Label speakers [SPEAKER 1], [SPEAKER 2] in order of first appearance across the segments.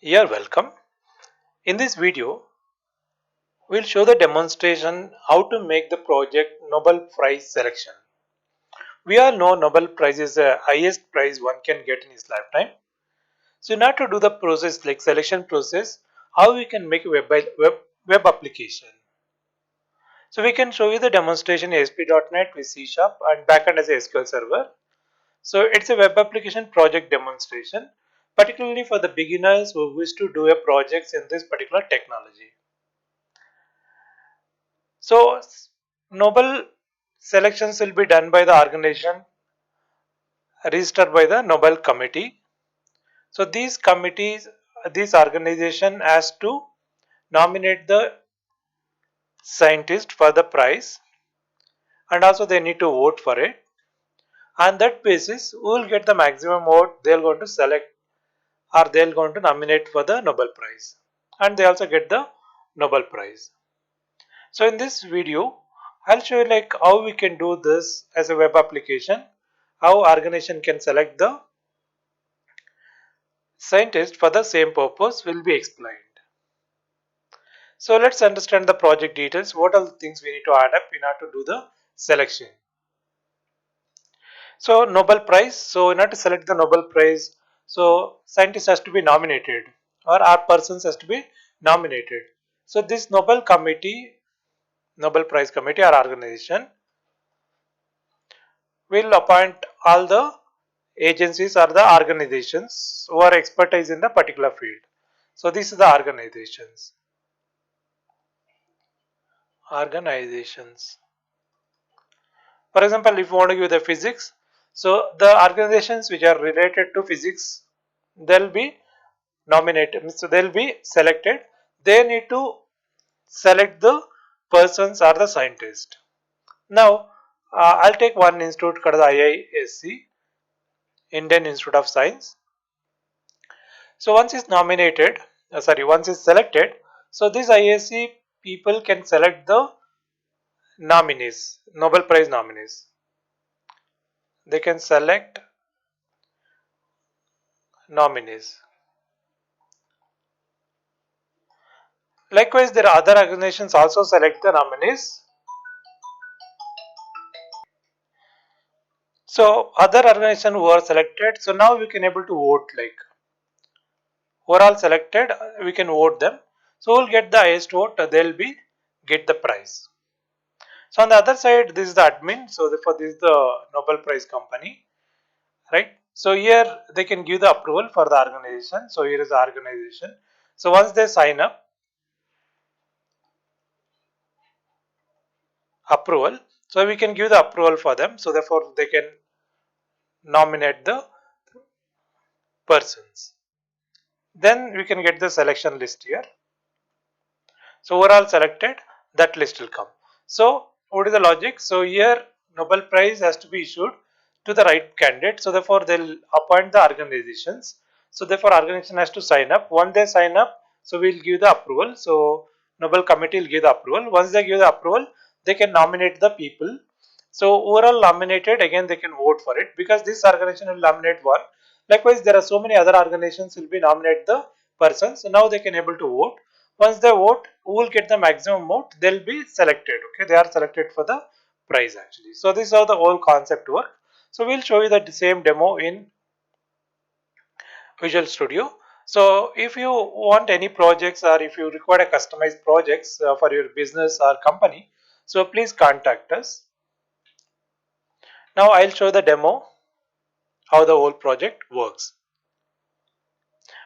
[SPEAKER 1] You're welcome. In this video, we'll show the demonstration how to make the project Nobel Prize selection. We all know Nobel Prize is the highest prize one can get in his lifetime. So in order to do the process like selection process, how we can make a web application. So we can show you the demonstration ASP.NET with C# and backend as a SQL Server. So it's a web application project demonstration, particularly for the beginners who wish to do a project in this particular technology. So Nobel selections will be done by the organization registered by the Nobel committee. So this organization has to nominate the scientist for the prize, and also they need to vote for it. On that basis, who will get the maximum vote, they're going to select or they're going to nominate for the Nobel Prize, and they also get the Nobel Prize. So in this video, I'll show you like how we can do this as a web application, how organization can select the scientist for the same purpose will be explained. So let's understand the project details. What are the things we need to add up in order to do the selection? So Nobel Prize. So in order to select the Nobel Prize, so scientist has to be nominated or our persons has to be nominated. So this Nobel committee, Nobel Prize committee or organization will appoint all the agencies or the organizations who are expertise in the particular field. So these are the organizations. Organizations. For example, if you want to give the physics, so the organizations which are related to physics, they'll be nominated, so they'll be selected. They need to select the persons or the scientist. Now, I'll take one institute called the IISc, Indian Institute of Science. So once is nominated, once is selected, so this IISc people can select the nominees, Nobel Prize nominees. They can select nominees. Likewise, there are other organizations also select the nominees. So other organizations who are selected, so now we can able to vote like who are all selected, we can vote them. So who will get the highest vote, they'll be get the prize. So on the other side, this is the admin. So therefore, this is the Nobel Prize company, right? So here they can give the approval for the organization. So here is the organization. So once they sign up, approval. So we can give the approval for them. So therefore, they can nominate the persons. Then we can get the selection list here. So overall selected, that list will come. So what is the logic? So here Nobel Prize has to be issued to the right candidate. So therefore they'll appoint the organizations. So therefore organization has to sign up. Once they sign up, so we'll give the approval. So Nobel committee will give the approval. Once they give the approval, they can nominate the people. So overall nominated, again they can vote for it because this organization will nominate one. Likewise, there are so many other organizations will be nominate the person. So now they can able to vote. Once they vote, who will get the maximum vote, they'll be selected. Okay, they are selected for the prize actually. So this is how the whole concept work. So we'll show you the same demo in Visual Studio. So if you want any projects or if you require a customized projects for your business or company, so please contact us. Now I'll show the demo how the whole project works.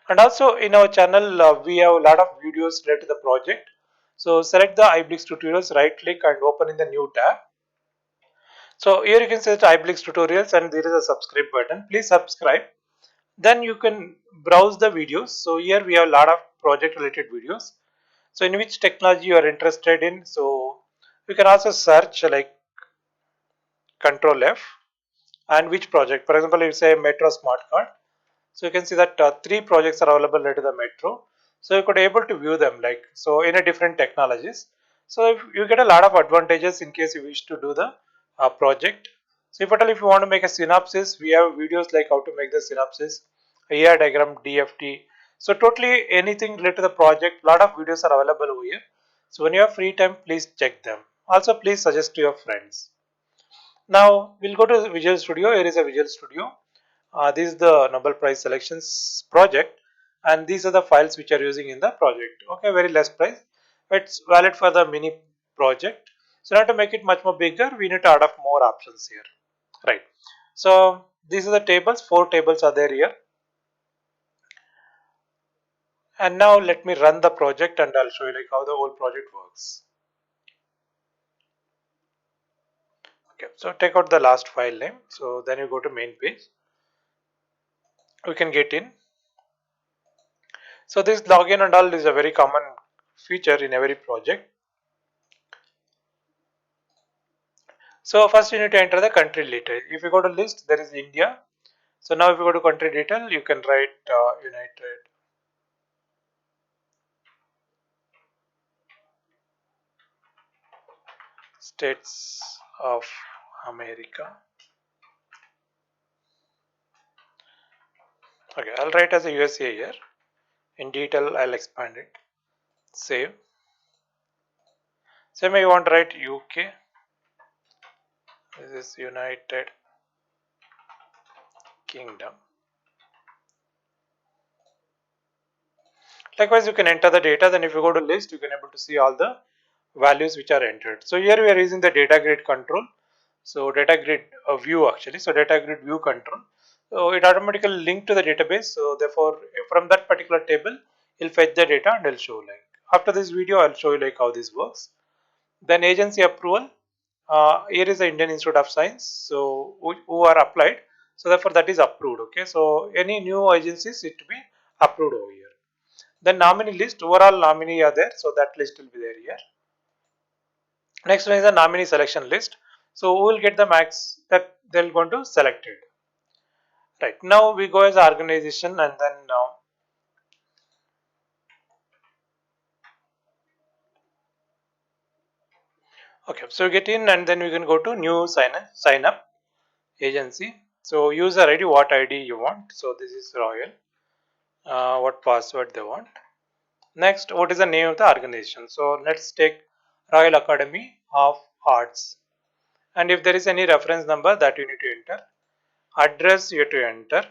[SPEAKER 1] And also in our channel, we have a lot of videos related to the project. So select the Highblix tutorials, right click and open in the new tab. So here you can select Highblix tutorials and there is a subscribe button. Please subscribe. Then you can browse the videos. So here we have a lot of project related videos. So in which technology you are interested in. So you can also search like Control F and which project. For example, if you say Metro Smart Card. So you can see that three projects are available related to the metro. So you could able to view them like so in a different technologies. So if you get a lot of advantages in case you wish to do the project. So if you want to make a synopsis, we have videos like how to make the synopsis, a ER diagram, DFT. So totally anything related to the project, lot of videos are available over here. So when you have free time, please check them. Also, please suggest to your friends. Now we'll go to Visual Studio. Here is a Visual Studio. This is the Nobel Prize selections project, and these are the files which are using in the project. Okay, very less price. It's valid for the mini project. So now to make it much more bigger, we need to add up more options here. Right. So these are the tables. 4 tables are there here. And now let me run the project and I'll show you like how the whole project works. Okay, so take out the last file name. So then you go to main page. We can get in. So this login and all is a very common feature in every project. So first you need to enter the country detail. If you go to list, there is India. So now if you go to country detail, you can write United States of America. Okay, I'll write as a USA here. In detail, I'll expand it. Save. Same you want to write UK. This is United Kingdom. Likewise, you can enter the data. Then if you go to list, you can able to see all the values which are entered. So here we are using the data grid control. So data grid view actually. So data grid view control. So it automatically linked to the database. So therefore, from that particular table, it'll fetch the data and it'll show like. After this video, I'll show you like how this works. Then agency approval. Here is the Indian Institute of Science. So who are applied. So therefore, that is approved. Okay. So any new agencies it to be approved over here. Then nominee list, overall nominee are there, so that list will be there here. Next one is the nominee selection list. So who will get the max that they're going to select it. Right, now we go as organization and then okay, so get in and then we can go to new sign up agency. So user ID, what ID you want. So this is Royal. What password they want. Next, what is the name of the organization? So let's take Royal Academy of Arts. And if there is any reference number that you need to enter, address you have to enter.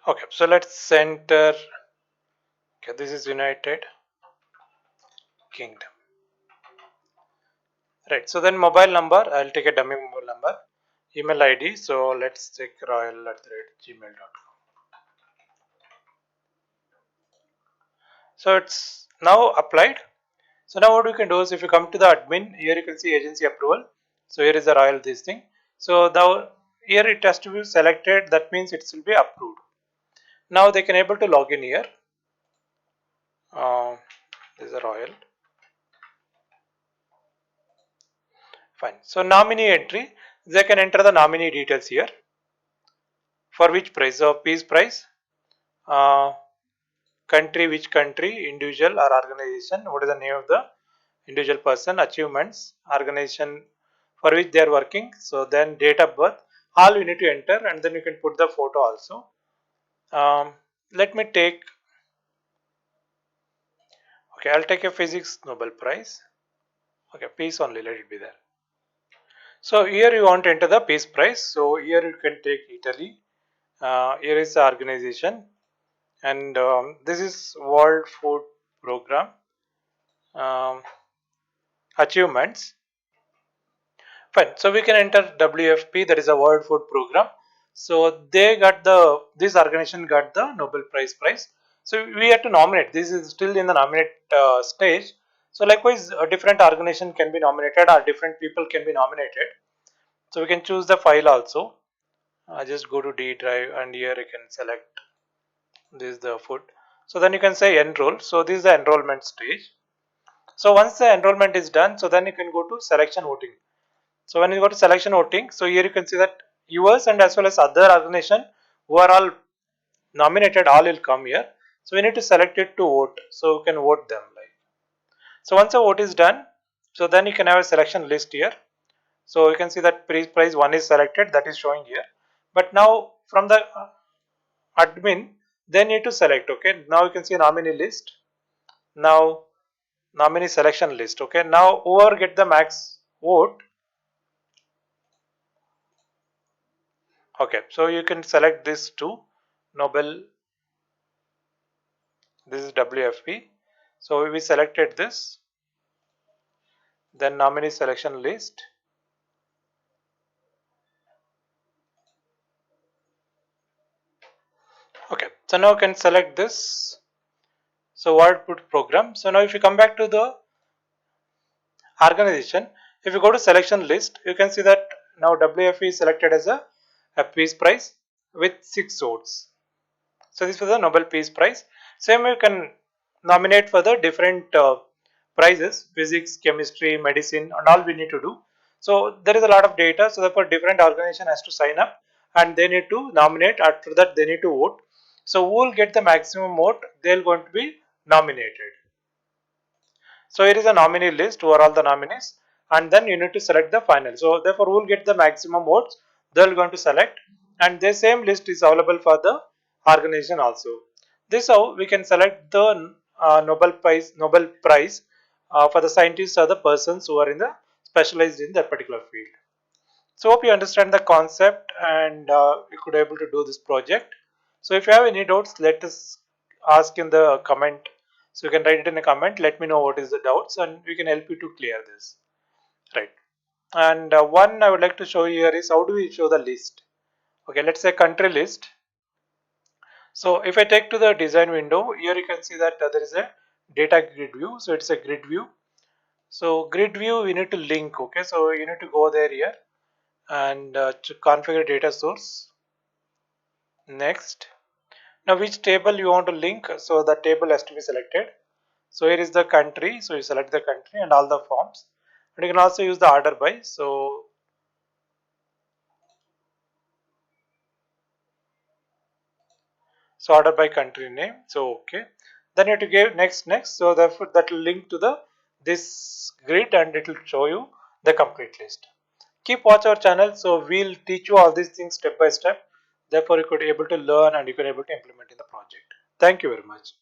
[SPEAKER 1] Okay, so let's enter. Okay, this is United Kingdom. Right, so then mobile number, I'll take a dummy mobile number. Email ID, so let's take royal@gmail.com. So it's now applied. So now what we can do is if you come to the admin, here you can see agency approval. So here is the royal this thing. So now here it has to be selected, that means it will be approved. Now they can able to log in here. This is a royal. Fine. So nominee entry, they can enter the nominee details here. For which price? So piece price, uh, country, which country, individual or organization, what is the name of the individual person, achievements, organization for which they are working. So then date of birth, all you need to enter and then you can put the photo also. Let me take, okay, I'll take a physics Nobel Prize. Okay, peace only, let it be there. So here you want to enter the peace prize. So here you can take Italy. Here is the organization, and this is World Food Program achievements. Fine. So we can enter WFP, that is a World Food Program. So they got this organization got the Nobel Prize. So we have to nominate. This is still in the nominate stage. So likewise, a different organization can be nominated or different people can be nominated. So we can choose the file also. Just go to D drive and here you can select this is the food. So then you can say enroll. So this is the enrollment stage. So once the enrollment is done, so then you can go to selection voting. So when you go to selection voting, so here you can see that yours and as well as other organization who are all nominated, all will come here. So we need to select it to vote. So you can vote them like. So once the vote is done, so then you can have a selection list here. So you can see that price one is selected, that is showing here. But now from the admin, Then you need to select. Okay, now you can see nominee list. Now nominee selection list. Okay, now whoever get the max vote. Okay, so you can select this to Nobel. This is WFP. So we selected this. Then nominee selection list. Okay, so now you can select this. So what put program. So now if you come back to the organization, if you go to selection list, you can see that now WFE is selected as a Peace Prize with 6 votes. So this was the Nobel Peace Prize. Same you can nominate for the different prizes, physics, chemistry, medicine, and all we need to do. So there is a lot of data. So therefore, different organization has to sign up, and they need to nominate. After that, they need to vote. So who will get the maximum vote? They're going to be nominated. So here is a nominee list. Who are all the nominees? And then you need to select the final. So therefore, who will get the maximum votes? They're going to select, and the same list is available for the organization also. This how we can select the Nobel Prize for the scientists or the persons who are in the specialized in that particular field. So hope you understand the concept and you could able to do this project. So if you have any doubts, let us ask in the comment. So you can write it in a comment. Let me know what is the doubts, and we can help you to clear this. Right. And one I would like to show you here is how do we show the list? Okay, let's say country list. So if I take to the design window, here you can see that there is a data grid view. So it's a grid view. So grid view we need to link. Okay, so you need to go there here and to configure data source. Next. Now which table you want to link? So the table has to be selected. So here is the country. So you select the country and all the forms. And you can also use the order by. So order by country name. So okay. Then you have to give next. So therefore that will link to the this grid and it will show you the complete list. Keep watch our channel. So we'll teach you all these things step by step. Therefore you could able to learn and you can able to implement in the project. Thank you very much.